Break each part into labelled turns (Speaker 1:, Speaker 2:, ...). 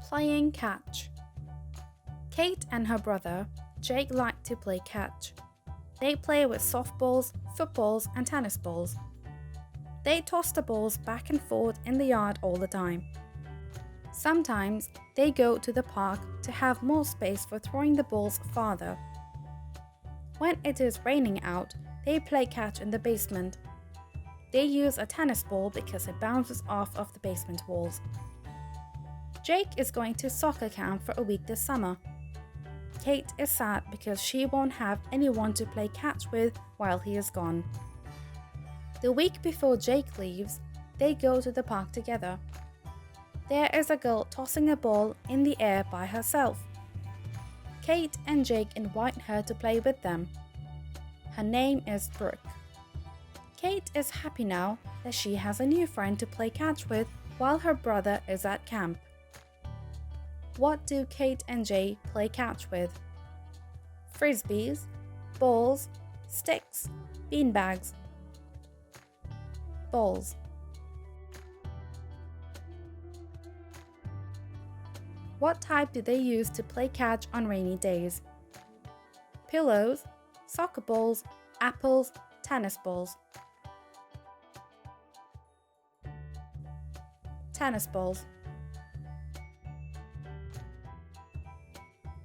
Speaker 1: Playing catch. Kate and her brother, Jake, like to play catch. They play with softballs, footballs, and tennis balls. They toss the balls back and forth in the yard all the time. Sometimes they go to the park to have more space for throwing the balls farther. When it is raining out, they play catch in the basement. They use a tennis ball because it bounces off of the basement walls. Jake is going to soccer camp for a week this summer. Kate is sad because she won't have anyone to play catch with while he is gone. The week before Jake leaves, they go to the park together. There is a girl tossing a ball in the air by herself. Kate and Jake invite her to play with them. Her name is Brooke. Kate is happy now that she has a new friend to play catch with while her brother is at camp. What do Kate and Jay play catch with? Frisbees, balls, sticks, beanbags. Balls. What type do they use to play catch on rainy days? Pillows, soccer balls, apples, tennis balls. Tennis balls.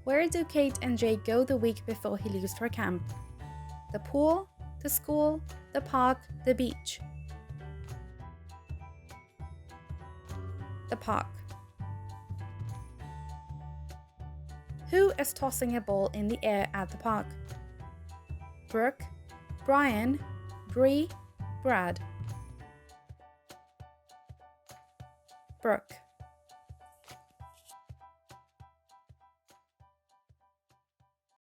Speaker 1: Where do Kate and Jay go the week before he leaves for camp? The pool, the school, the park, the beach. The park. Who is tossing a ball in the air at the park? Brooke, Brian, Bree, Brad. Brooke.